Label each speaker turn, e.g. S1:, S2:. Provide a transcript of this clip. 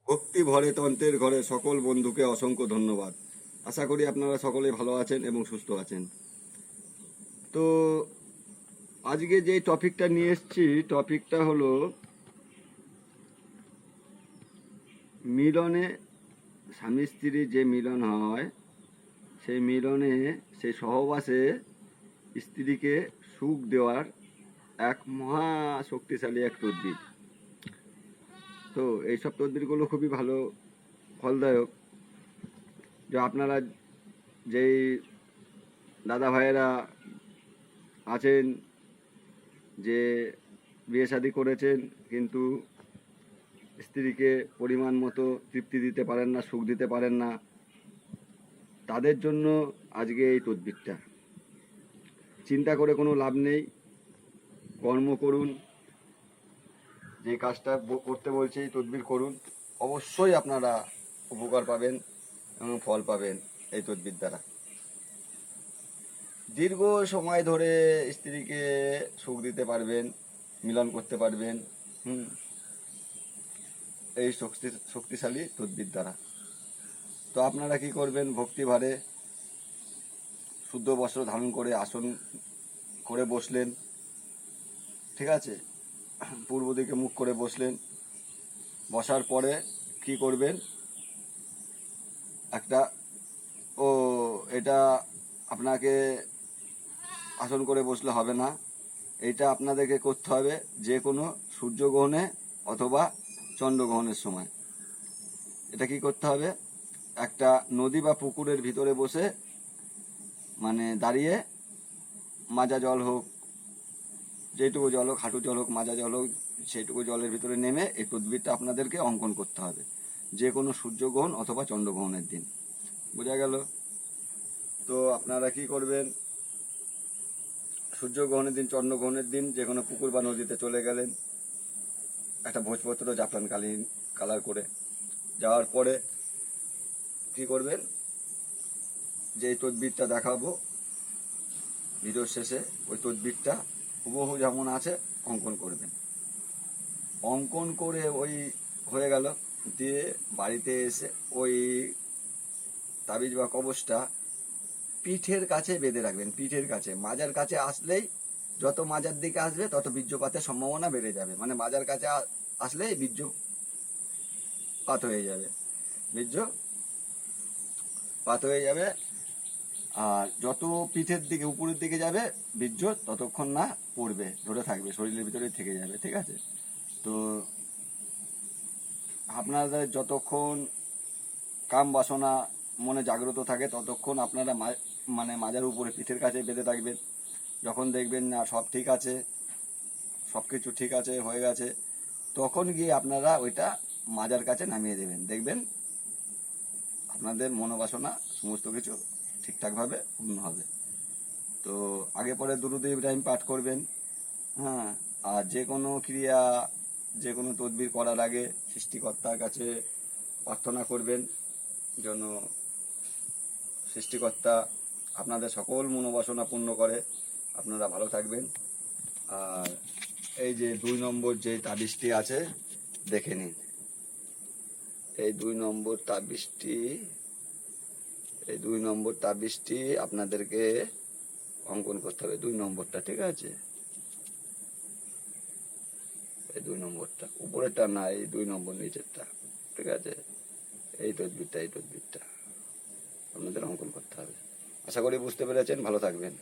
S1: ভক্তি ভরে তন্ত্রের ঘরে সকল বন্ধুকে অসংখ্য ধন্যবাদ। আশা করি আপনারা সকলে ভালো আছেন এবং সুস্থ আছেন। তো আজকে যে টপিকটা নিয়ে এসেছি, টপিকটা হলো মিলনে, স্বামী স্ত্রীর যে মিলন হয় সেই মিলনে, সেই সহবাসে স্ত্রীকে সুখ দেওয়ার এক মহা শক্তিশালী এক তদ্বির। তো এইসব তদ্বিরগুলো খুবই ভালো ফলদায়ক। যে আপনারা যেই দাদা ভাইয়েরা আছেন, যে বিয়ে শাদী করেছেন কিন্তু স্ত্রীকে পরিমাণ মতো তৃপ্তি দিতে পারেন না, সুখ দিতে পারেন না, তাদের জন্য আজকে এই তদবিরটা। চিন্তা করে কোনো লাভ নেই, কর্ম করুন, যে কাজটা করতে বলছে এই তদবির করুন, অবশ্যই আপনারা উপকার পাবেন এবং ফল পাবেন এই তদবির দ্বারা। দীর্ঘ সময় ধরে স্ত্রীকে সুখ দিতে পারবেন, মিলন করতে পারবেন এই শক্তিশালী তদবির দ্বারা। তো আপনারা কি করবেন, ভক্তি ভারে শুদ্ধ বস্ত্র ধারণ করে আসন করে বসলেন, ঠিক আছে, পূর্ব দিকে মুখ করে বসলেন। বসার পরে কি করবেন, একটা এটা আপনাকে আসন করে বসলে হবে না, এটা আপনাদেরকে করতে হবে যে কোনো সূর্যগ্রহণে অথবা চন্দ্রগ্রহণের সময়। এটা কি করতে হবে, একটা নদী বা পুকুরের ভিতরে বসে, মানে দাঁড়িয়ে, মাজা জল হোক, যেটুকু জল হোক, হাঁটু জল হোক, মাজা জল হোক, সেইটুকু জলের ভিতরে নেমে এই তদবিরটা আপনাদেরকে অঙ্কন করতে হবে যে কোনো সূর্যগ্রহণ অথবা চন্দ্রগ্রহণের দিন। বোঝা গেল? তো আপনারা কি করবেন, সূর্যগ্রহণের দিন, চন্দ্রগ্রহণের দিন যে কোনো পুকুর বা নদীতে চলে গেলেন, একটা ভোজপত্র জাফরান কালার করে। যাওয়ার পরে কি করবেন, যে তদবিরটা দেখাবো ভিডিওর শেষে, ওই তদবিরটা হুবহু যেমন আছে অঙ্কন করবেন। অঙ্কন করে ওই হয়ে গেল, দিয়ে বাড়িতে এসে ওই তাবিজ বা কবচটা পিঠের কাছে বেঁধে রাখবেন। পিঠের কাছে, মাজার কাছে আসলেই, যত মাজার দিকে আসবে তত বীর্যপাতের সম্ভাবনা বেড়ে যাবে। মানে মাজার কাছে আসলেই বীর্যপাত হয়ে যাবে, বীর্যপাত হয়ে যাবে। আর যত পিঠের দিকে, উপরের দিকে যাবে বীর্য, ততক্ষণ না পড়বে, ধরে থাকবে, শরীরের ভিতরে থেকে যাবে, ঠিক আছে? তো আপনাদের যতক্ষণ কাম বাসনা মনে জাগ্রত থাকে ততক্ষণ আপনারা মানে মাজার উপরে পিঠের কাছে বেঁধে থাকবেন। যখন দেখবেন না সব ঠিক আছে, সব কিছু ঠিক আছে, হয়ে গেছে, তখন গিয়ে আপনারা ওইটা মাজার কাছে নামিয়ে দেবেন। দেখবেন আপনাদের মনোবাসনা সমস্ত কিছু ঠিকঠাকভাবে পূর্ণ হবে। তো আগে পরে দুরূদ ইব্রাহিম পাঠ করবেন। হ্যাঁ, আর যে কোনো ক্রিয়া, যে কোনো তদবির করার আগে সৃষ্টিকর্তার কাছে প্রার্থনা করবেন যেন সৃষ্টিকর্তা আপনাদের সকল মনোবাসনা পূর্ণ করে। আপনারা ভালো থাকবেন। আর এই যে 2 নম্বর যে তাবিজটি আছে, দেখে নিন। এই 2 নম্বর তাবিজটি আপনাদেরকে অঙ্কন করতে হবে, 2 নম্বরটা, ঠিক আছে? এই 2 নম্বরটা, উপরেরটা না, এই 2 নম্বর নিচেরটা, ঠিক আছে? এই তদবিরটা আপনাদের অঙ্কন করতে হবে। আশা করি বুঝতে পেরেছেন। ভালো থাকবেন।